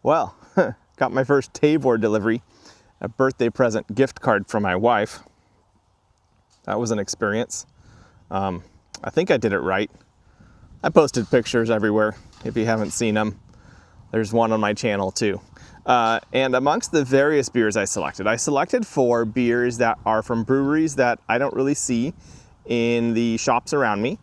Well, got my first Tavor delivery, a birthday present gift card from my wife. That was an experience. I think I did it right. I posted pictures everywhere. If you haven't seen them, there's one on my channel too. And amongst the various beers I selected 4 beers that are from breweries that I don't really see in the shops around me.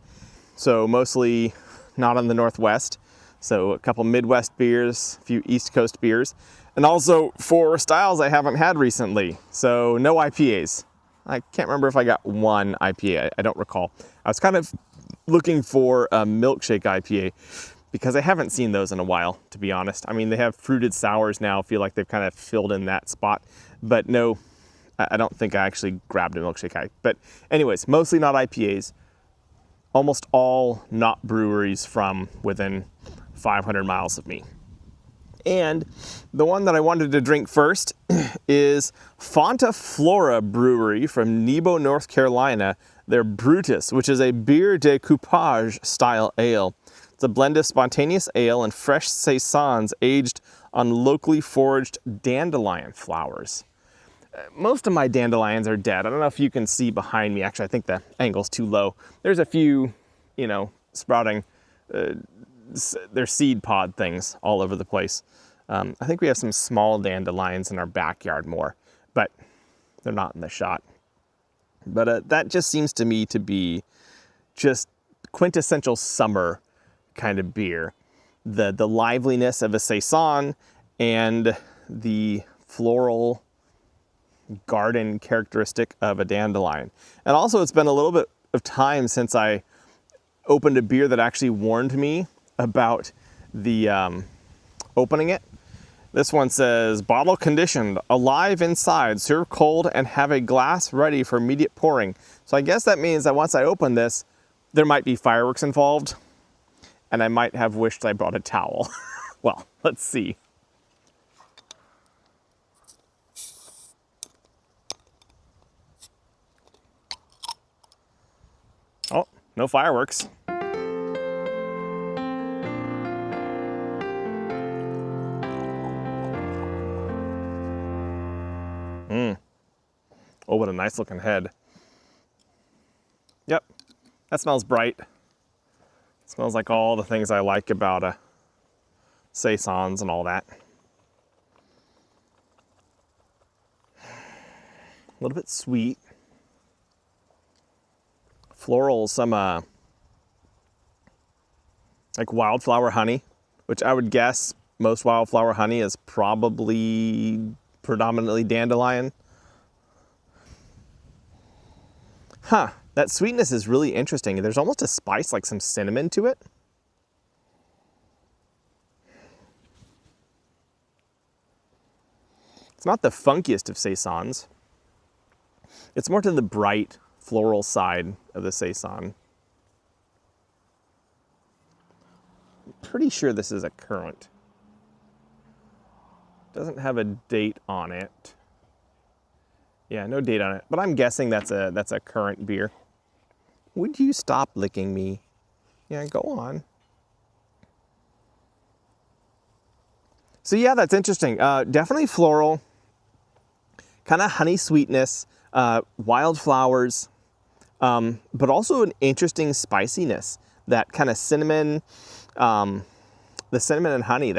So mostly not on the Northwest. So a couple Midwest beers, a few East Coast beers, and also 4 styles I haven't had recently. So no IPAs. I can't remember if I got one IPA. I don't recall. I was kind of looking for a milkshake IPA because I haven't seen those in a while, to be honest. I mean, they have fruited sours now. I feel like they've kind of filled in that spot. But no, I don't think I actually grabbed a milkshake. But anyways, mostly not IPAs. Almost all not breweries from within 500 miles of me. And the one that I wanted to drink first is Fonta Flora Brewery from Nebo, North Carolina. Their Brutus, which is a bière de coupage style ale. It's a blend of spontaneous ale and fresh saisons aged on locally foraged dandelion flowers. Most of my dandelions are dead. I don't know if you can see behind me. Actually, I think the angle's too low. There's a few, sprouting, they're seed pod things all over the place. I think we have some small dandelions in our backyard more, but they're not in the shot. But that just seems to me to be just quintessential summer kind of beer. The liveliness of a saison and the floral garden characteristic of a dandelion. And also it's been a little bit of time since I opened a beer that actually warned me about the opening it. This one says, bottle conditioned, alive inside, serve cold, and have a glass ready for immediate pouring. So I guess that means that once I open this, there might be fireworks involved, and I might have wished I brought a towel. Well, let's see. Oh, no fireworks. Oh, what a nice looking head. Yep, that smells bright. It smells like all the things I like about saisons and all that. A little bit sweet. Floral, some like wildflower honey, which I would guess most wildflower honey is probably predominantly dandelion. Huh, that sweetness is really interesting. There's almost a spice, like some cinnamon to it. It's not the funkiest of saisons. It's more to the bright floral side of the saison. I'm pretty sure this is a currant. Doesn't have a date on it. Yeah, no date on it, but I'm guessing that's a currant beer. Would you stop licking me? Yeah, go on. So yeah, that's interesting. Definitely floral, kind of honey sweetness, wildflowers, but also an interesting spiciness. That kind of cinnamon, the cinnamon and honey.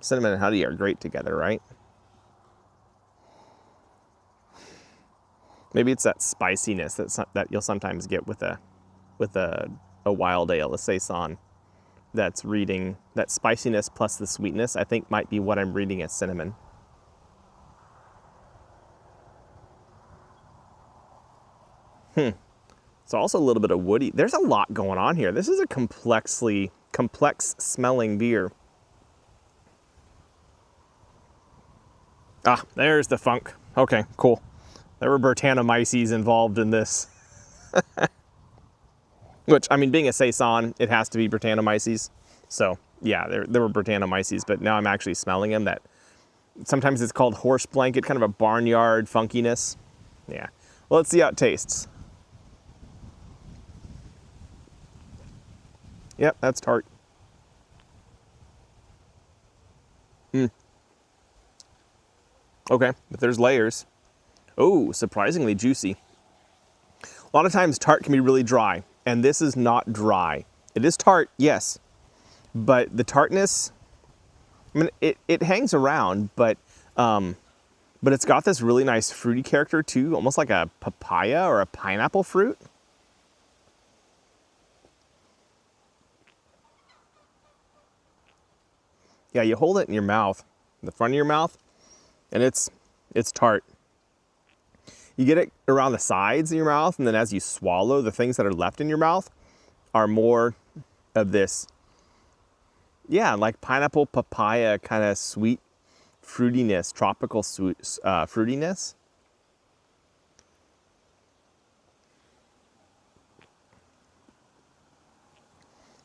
Cinnamon and honey are great together, right? Maybe it's that spiciness that you'll sometimes get with a wild ale, a saison. That's reading that spiciness plus the sweetness. I think might be what I'm reading as cinnamon. It's also a little bit of woody. There's a lot going on here. This is a complex smelling beer. Ah, there's the funk. Okay, cool. There were Brettanomyces involved in this. Which, I mean, being a saison, it has to be Brettanomyces. So, yeah, there were Brettanomyces, but now I'm actually smelling them. That sometimes it's called horse blanket, kind of a barnyard funkiness. Yeah. Well, let's see how it tastes. Yep, that's tart. Okay, but there's layers. Oh, surprisingly juicy. A lot of times tart can be really dry, and this is not dry. It is tart, yes, but the tartness, I mean, it hangs around, but it's got this really nice fruity character too, almost like a papaya or a pineapple fruit. Yeah, you hold it in your mouth, the front of your mouth, and it's tart. You get it around the sides of your mouth, and then as you swallow, the things that are left in your mouth are more of this, yeah, like pineapple, papaya kind of sweet fruitiness, tropical sweet fruitiness.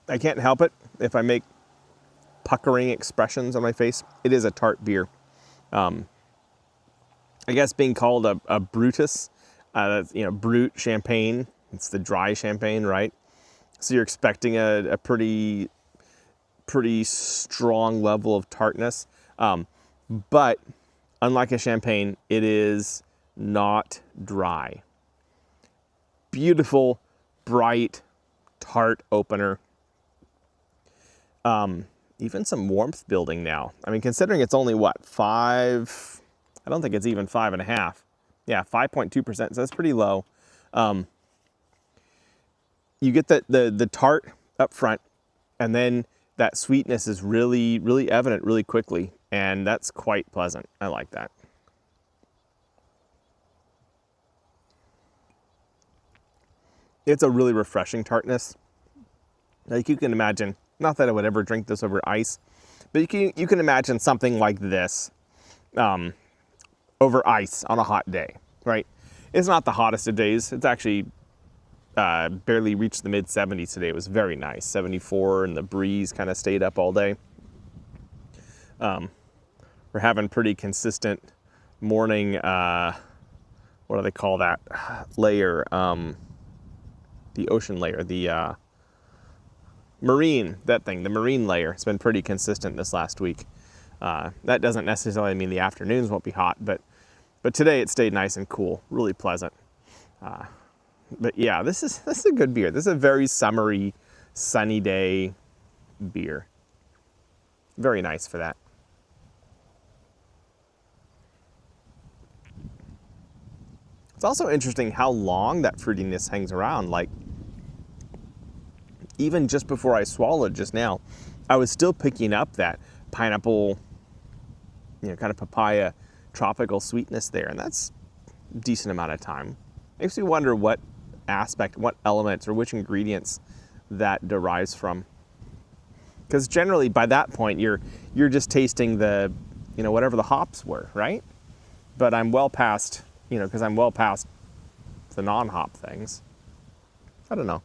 I can't help it if I make puckering expressions on my face. It is a tart beer. I guess being called a Brutus, Brut champagne. It's the dry champagne, right? So you're expecting a pretty strong level of tartness. But unlike a champagne, it is not dry. Beautiful, bright, tart opener. Even some warmth building now. I mean, considering it's only what, 5, I don't think it's even 5.5. Yeah, 5.2%, so that's pretty low. You get the tart up front, and then that sweetness is really, really evident really quickly, and that's quite pleasant. I like that. It's a really refreshing tartness. Like you can imagine, not that I would ever drink this over ice, but you can imagine something like this over ice on a hot day, right? It's not the hottest of days. It's actually barely reached the mid 70s today. It was very nice, 74, and the breeze kind of stayed up all day. We're having pretty consistent morning, what do they call that layer? The ocean layer, the marine, the marine layer. It's been pretty consistent this last week. That doesn't necessarily mean the afternoons won't be hot, but today it stayed nice and cool, really pleasant. But yeah, this is a good beer. This is a very summery, sunny day beer. Very nice for that. It's also interesting how long that fruitiness hangs around. Like, even just before I swallowed just now, I was still picking up that pineapple, kind of papaya tropical sweetness there, and that's a decent amount of time. Makes me wonder what aspect, what elements, or which ingredients that derives from. Because generally by that point you're just tasting the, whatever the hops were, right? But I'm well past, because I'm well past the non-hop things. I don't know.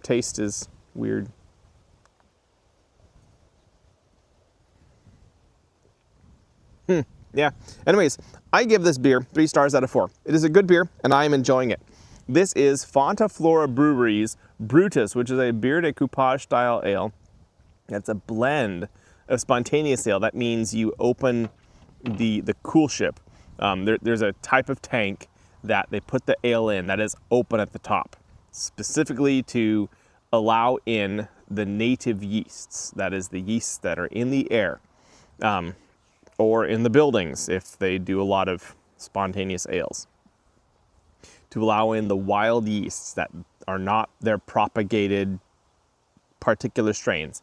Taste is weird. Yeah. Anyways, I give this beer 3 stars out of 4. It is a good beer, and I am enjoying it. This is Fonta Flora Brewery's Brutus, which is a beer de coupage style ale. It's a blend of spontaneous ale. That means you open the coolship. There's a type of tank that they put the ale in that is open at the top, specifically to allow in the native yeasts. That is the yeasts that are in the air. Or in the buildings if they do a lot of spontaneous ales, to allow in the wild yeasts that are not their propagated particular strains,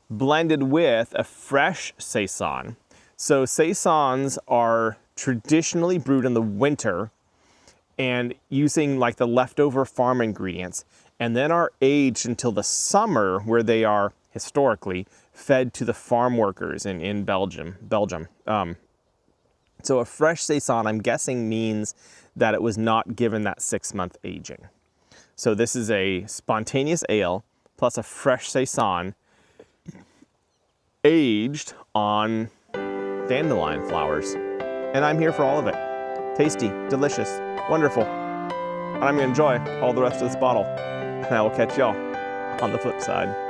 blended with a fresh saison. So saisons are traditionally brewed in the winter and using like the leftover farm ingredients, and then are aged until the summer, where they are historically fed to the farm workers in Belgium. So a fresh saison, I'm guessing, means that it was not given that 6-month aging. So this is a spontaneous ale plus a fresh saison aged on dandelion flowers. And I'm here for all of it. Tasty, delicious, wonderful. And I'm gonna enjoy all the rest of this bottle. And I will catch y'all on the flip side.